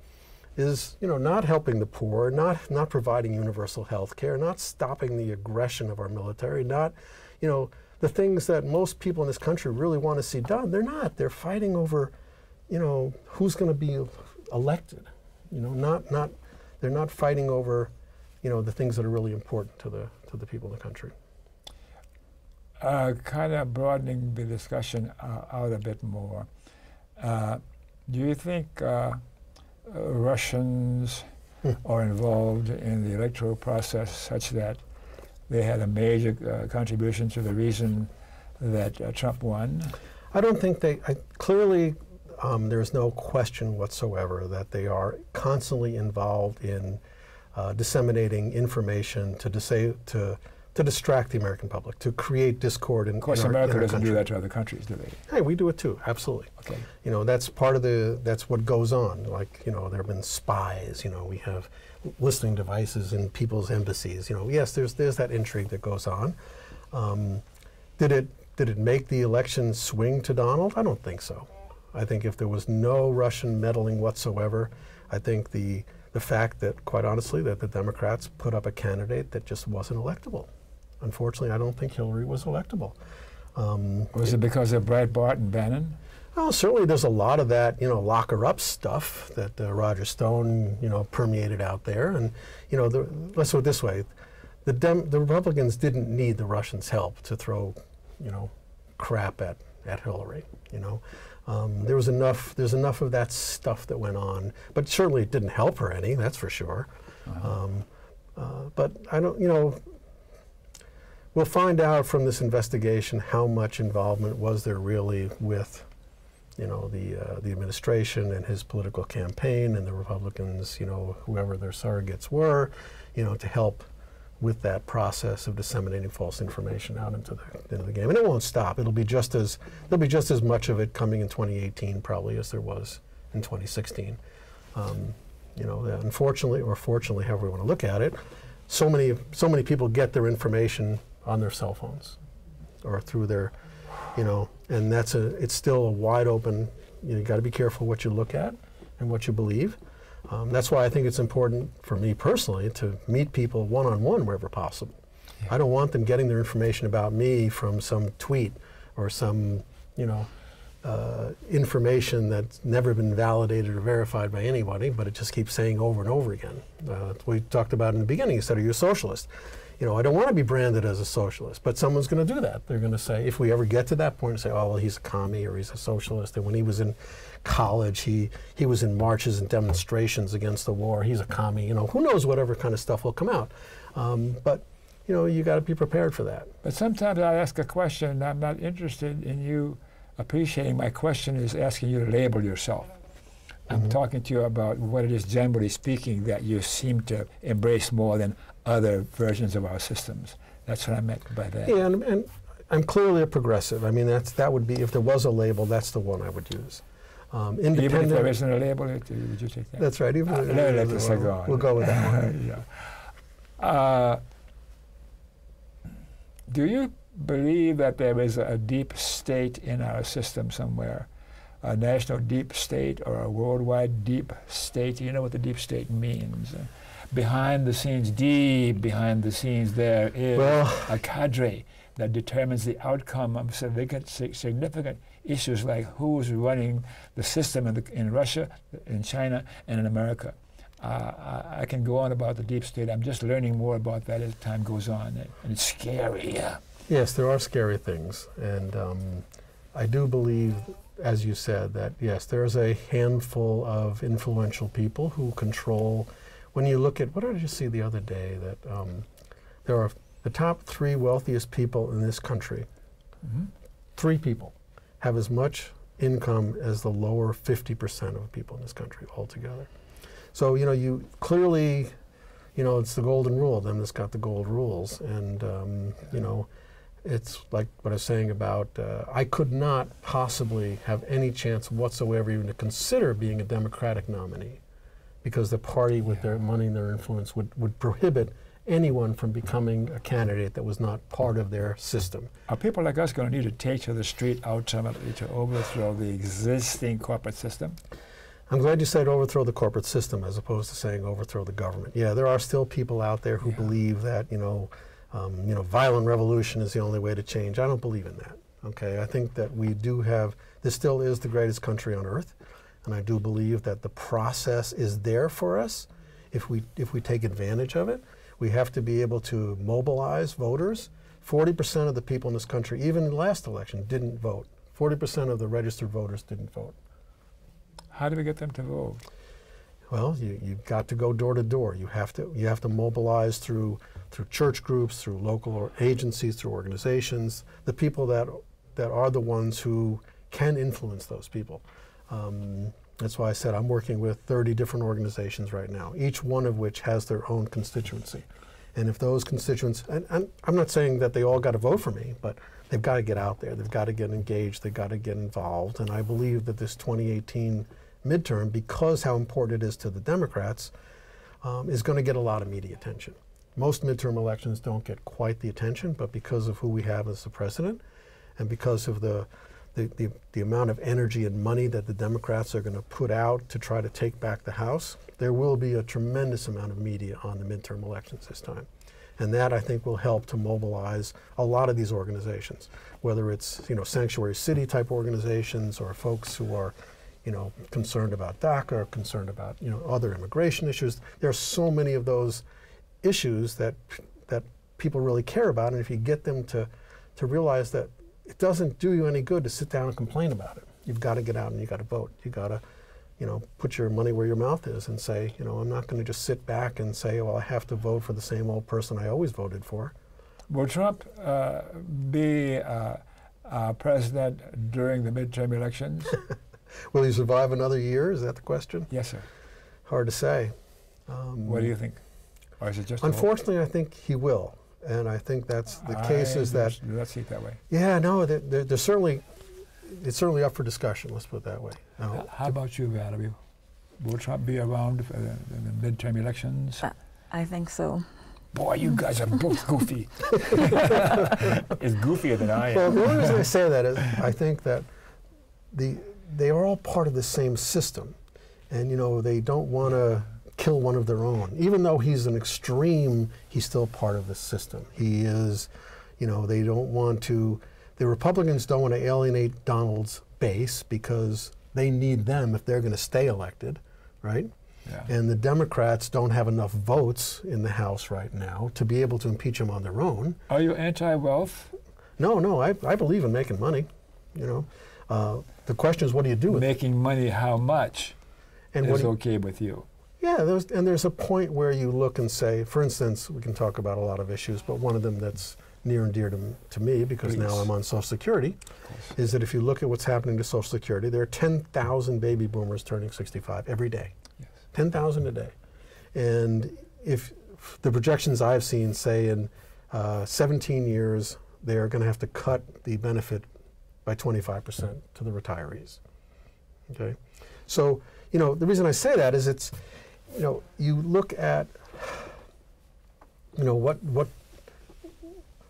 is not helping the poor, not providing universal health care, not stopping the aggression of our military, not, the things that most people in this country really want to see done. They're not. They're fighting over, who's going to be elected. They're not fighting over, the things that are really important to the people of the country. Kind of broadening the discussion out a bit more. Do you think Russians are involved in the electoral process such that they had a major contribution to the reason that Trump won? I don't think clearly there's no question whatsoever that they are constantly involved in disseminating information to distract the American public, to create discord in our country. Of course, America doesn't do that to other countries, do they? Hey, we do it too, absolutely. Okay. That's part of that's what goes on. Like, there have been spies, we have listening devices in people's embassies. Yes, there's that intrigue that goes on. Did it make the election swing to Donald? I don't think so. I think if there was no Russian meddling whatsoever, I think the fact that, quite honestly, that the Democrats put up a candidate that just wasn't electable. Unfortunately, I don't think Hillary was electable. Was it because of Breitbart and Bannon? Well, certainly there's a lot of that, lock her up stuff that Roger Stone, permeated out there. And, let's put it this way, the Republicans didn't need the Russians' help to throw, crap at Hillary, There's enough of that stuff that went on, but certainly it didn't help her any, that's for sure. But I don't, we'll find out from this investigation how much involvement was there really with, the administration and his political campaign and the Republicans, whoever their surrogates were, to help with that process of disseminating false information out into the game. And it won't stop. There'll be just as much of it coming in 2018 probably as there was in 2016. Unfortunately or fortunately, however you want to look at it, so many people get their information on their cell phones or through their, and it's still a wide open, you got to be careful what you look at and what you believe. That's why I think it's important for me personally to meet people one-on-one wherever possible. Yeah. I don't want them getting their information about me from some tweet or some, information that's never been validated or verified by anybody, but it just keeps saying over and over again. We talked about in the beginning. You said, are you a socialist? You know, I don't want to be branded as a socialist, but someone's going to do that. They're going to say, if we ever get to that point, say, oh, well, he's a commie or he's a socialist. And when he was in college, he was in marches and demonstrations against the war. He's a commie. You know, who knows whatever kind of stuff will come out. But, you know, you got to be prepared for that. But sometimes I ask a question, and I'm not interested in you appreciating my question is asking you to label yourself. I'm talking to you about what it is, generally speaking, that you seem to embrace more than other versions of our systems. That's what I meant by that. Yeah, and I'm clearly a progressive. I mean, that would be, if there was a label, that's the one I would use. Independent. Even if there isn't a label, would you take that? That's right. Even let the cigar. We'll go with that one. Yeah. Do you believe that there is a deep state in our system somewhere? A national deep state or a worldwide deep state? You know what the deep state means. Behind the scenes, deep behind the scenes, there is a cadre that determines the outcome of significant issues like who's running the system in Russia, in China, and in America. I can go on about the deep state. I'm just learning more about that as time goes on, and it's scary. Yeah. Yes, there are scary things, and I do believe, as you said, that yes, there's a handful of influential people who control. When you look at, what did you see the other day, that there are the top 3 wealthiest people in this country, 3 people have as much income as the lower 50% of people in this country altogether. So, you know, you clearly, you know, it's the golden rule, them that's got the gold rules. And, you know, it's like what I was saying about, I could not possibly have any chance whatsoever even to consider being a Democratic nominee, because the party with their money and their influence would prohibit anyone from becoming a candidate that was not part of their system. Are people like us going to need to take to the street ultimately to overthrow the existing corporate system? I'm glad you said overthrow the corporate system as opposed to saying overthrow the government. Yeah, there are still people out there who believe that, you know, violent revolution is the only way to change. I don't believe in that. Okay, I think that we do have, this still is the greatest country on earth, and I do believe that the process is there for us if we take advantage of it. We have to be able to mobilize voters. 40% of the people in this country, even in the last election, didn't vote. 40% of the registered voters didn't vote. How do we get them to vote? Well, you've got to go door to door. You have to mobilize through church groups, through local agencies, through organizations, the people that are the ones who can influence those people. That's why I said I'm working with 30 different organizations right now, each one of which has their own constituency. And if those constituents, and I'm not saying that they all got to vote for me, but they've got to get out there, they've got to get engaged, they've got to get involved. And I believe that this 2018 midterm, because how important it is to the Democrats, is going to get a lot of media attention. Most midterm elections don't get quite the attention, but because of who we have as the president, and because of the amount of energy and money that the Democrats are going to put out to try to take back the House, there will be a tremendous amount of media on the midterm elections this time. And that, I think, will help to mobilize a lot of these organizations, whether it's, you know, sanctuary city type organizations or folks who are, you know, concerned about DACA or concerned about, you know, other immigration issues. There are so many of those issues that people really care about, and if you get them to realize that it doesn't do you any good to sit down and complain about it. You've got to get out and you got to vote. You got to, you know, put your money where your mouth is and say, you know, I'm not going to just sit back and say, well, I have to vote for the same old person I always voted for. Will Trump be president during the midterm elections? Will he survive another year? Is that the question? Yes, sir. Hard to say. What do you think? Or is it just unfortunately, I think he will. And I think that's the case is that... Let's see it that way. Yeah, no, there's certainly, it's certainly up for discussion, let's put it that way. How about you, Valerie? Will Trump be around for the midterm elections? I think so. Boy, you guys are both goofy. It's goofier than I am. Well, the only reason I say that is I think that they are all part of the same system. And, you know, they don't want to kill one of their own. Even though he's an extreme, he's still part of the system. He is, you know, they don't want to, the Republicans don't want to alienate Donald's base because they need them if they're going to stay elected, right? Yeah. And the Democrats don't have enough votes in the House right now to be able to impeach them on their own. Are you anti-wealth? No, I believe in making money, you know. The question is, what do you do with it? Making money how much And is okay with you? Yeah, there's a point where you look and say, for instance, we can talk about a lot of issues, but one of them that's near and dear to me, because now I'm on Social Security, is that if you look at what's happening to Social Security, there are 10,000 baby boomers turning 65 every day. Yes. 10,000 a day. And if the projections I've seen say in 17 years, they're going to have to cut the benefit by 25% to the retirees. Okay? So, you know, the reason I say that is it's, you know, you look at, you know, what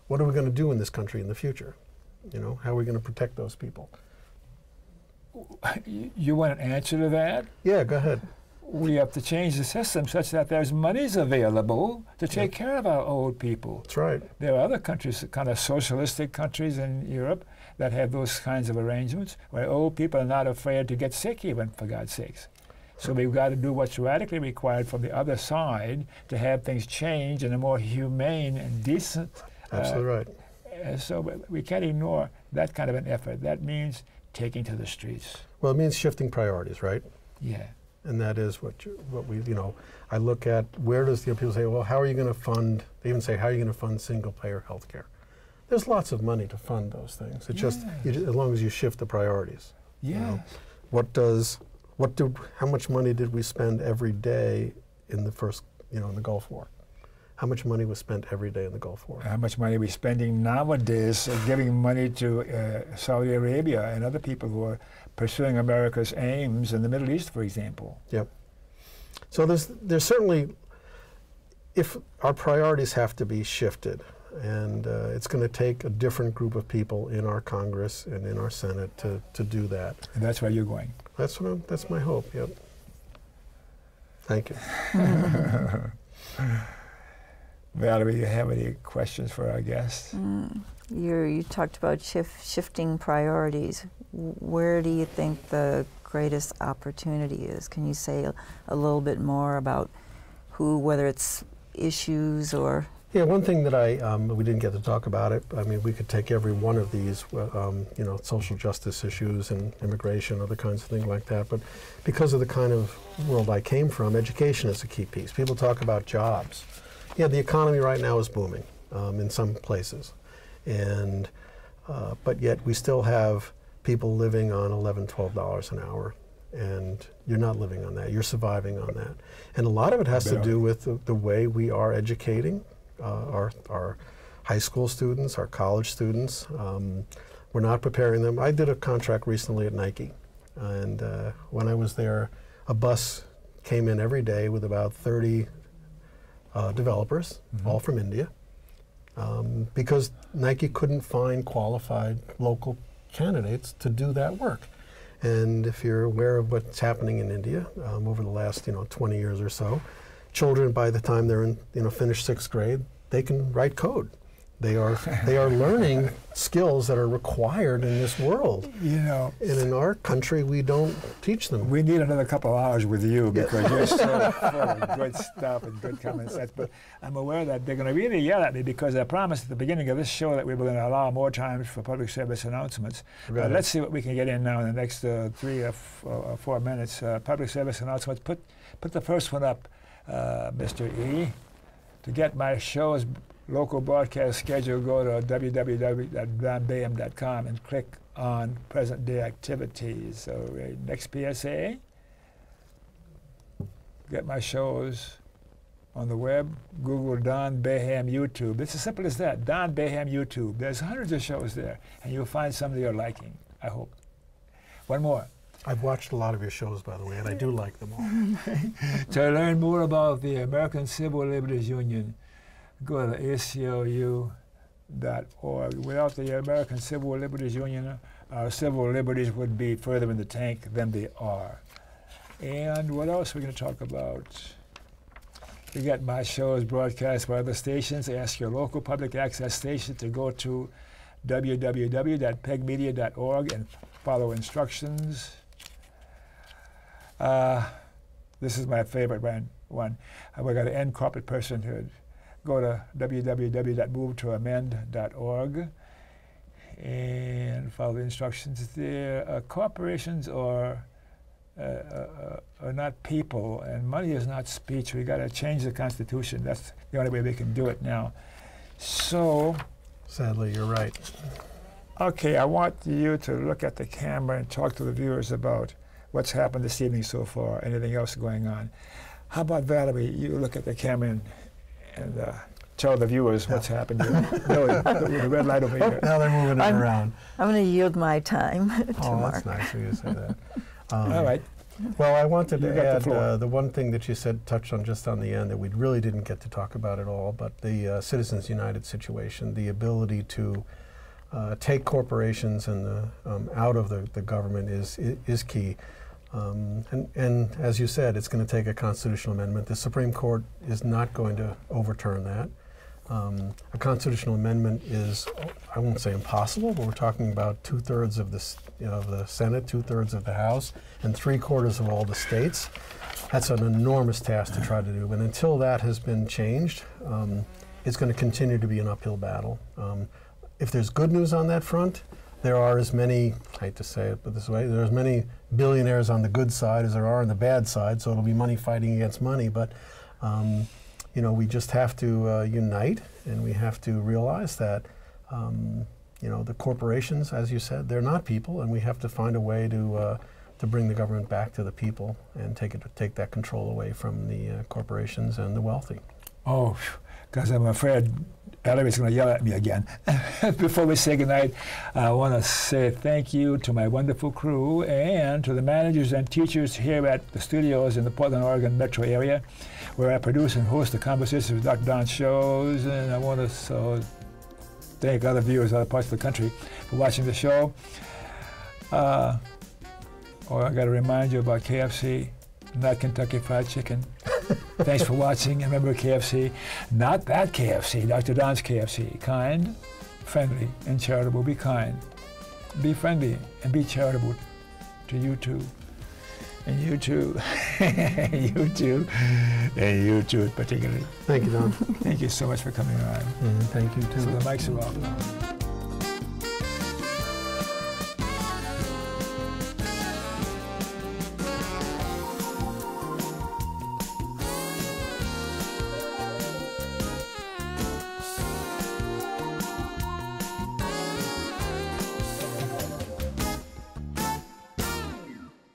are we going to do in this country in the future? You know, how are we going to protect those people? You want an answer to that? Yeah, go ahead. We have to change the system such that there's monies available to take care of our old people. That's right. There are other countries, kind of socialistic countries in Europe, that have those kinds of arrangements where old people are not afraid to get sick even, for God's sakes. So we've got to do what's radically required from the other side to have things change in a more humane and decent. Absolutely right. So we can't ignore that kind of an effort. That means taking to the streets. Well, it means shifting priorities, right? Yeah. And that is what we, you know, I look at where does, you know, people say, well, how are you going to fund, they even say, how are you going to fund single-payer health care? There's lots of money to fund those things. It's just, as long as you shift the priorities. Yes. You know, how much money did we spend every day in the first, you know, in the Gulf War? How much money was spent every day in the Gulf War? How much money are we spending nowadays giving money to Saudi Arabia and other people who are pursuing America's aims in the Middle East, for example? Yep. So there's certainly, if our priorities have to be shifted, and it's going to take a different group of people in our Congress and in our Senate to do that. And that's where you're going. That's my hope. Yep. Thank you. Valerie, do you have any questions for our guests? You talked about shifting priorities. Where do you think the greatest opportunity is? Can you say a little bit more about whether it's issues or? Yeah, one thing that we didn't get to talk about it. I mean, we could take every one of these, you know, social justice issues and immigration, other kinds of things like that. But because of the kind of world I came from, education is a key piece. People talk about jobs. Yeah, the economy right now is booming in some places, and but yet we still have people living on $11, $12 an hour, and you're not living on that. You're surviving on that, and a lot of it has to do with the way we are educating our high school students, our college students. We're not preparing them. I did a contract recently at Nike, and when I was there, a bus came in every day with about 30 developers, all from India, because Nike couldn't find qualified local candidates to do that work. And if you're aware of what's happening in India over the last 20 years or so, children, by the time they're in finished 6th grade, they can write code. They are learning skills that are required in this world. You know, and in our country, we don't teach them. We need another couple of hours with you because you're so full of good stuff and good common sense. But I'm aware that they're going to really yell at me because I promised at the beginning of this show that we were going to allow more time for public service announcements. Right. Let's see what we can get in now in the next 3 or 4 minutes. Public service announcements. Put the first one up, Mr. E. To get my show's local broadcast schedule, go to www.baham.com and click on present day activities. So next PSA, get my shows on the web, Google Don Baham YouTube. It's as simple as that, Don Baham YouTube. There's hundreds of shows there, and you'll find some that you're liking, I hope. One more. I've watched a lot of your shows, by the way, and I do like them all. To learn more about the American Civil Liberties Union, go to aclu.org. Without the American Civil Liberties Union, our civil liberties would be further in the tank than they are. And what else are we going to talk about? You get my shows broadcast by other stations. Ask your local public access station to go to www.pegmedia.org and follow instructions. This is my favorite one. We're going to end corporate personhood. Go to www.movetoamend.org and follow the instructions there. Corporations are not people, and money is not speech. We got to change the Constitution. That's the only way we can do it now. So, sadly, you're right. Okay, I want you to look at the camera and talk to the viewers about what's happened this evening so far, anything else going on. How about Valerie, you look at the camera and tell the viewers what's happened here. No, the red light over here. Now they're moving it around. I'm going to yield my time to Mark. That's nice of you to say that. All right. Well, I wanted to add the one thing that you said, touched on just on the end, that we really didn't get to talk about at all, but the Citizens United situation, the ability to take corporations and out of the government is key. And as you said, it's going to take a constitutional amendment. The Supreme Court is not going to overturn that. A constitutional amendment is, I won't say impossible, but we're talking about 2/3 of the Senate, 2/3 of the House, and 3/4 of all the states. That's an enormous task to try to do. And until that has been changed, it's going to continue to be an uphill battle. If there's good news on that front, there are as many, I hate to say it, but this way, there are as many billionaires on the good side as there are on the bad side, so it'll be money fighting against money. But you know, we just have to unite, and we have to realize that you know, the corporations, as you said, they're not people, and we have to find a way to bring the government back to the people and take that control away from the corporations and the wealthy. Oh, because I'm afraid Valerie's going to yell at me again. Before we say goodnight, I want to say thank you to my wonderful crew and to the managers and teachers here at the studios in the Portland, Oregon metro area, where I produce and host the Conversations with Dr. Don shows. And I want to thank other viewers in other parts of the country for watching the show. I got to remind you about KFC, not Kentucky Fried Chicken. Thanks for watching. And remember, KFC, not that KFC, Dr. Don's KFC. Kind, friendly, and charitable. Be kind, be friendly, and be charitable to you too. And you too. You too. And you too particularly. Thank you, Don. Thank you so much for coming on. Thank you too. So the mics are off now.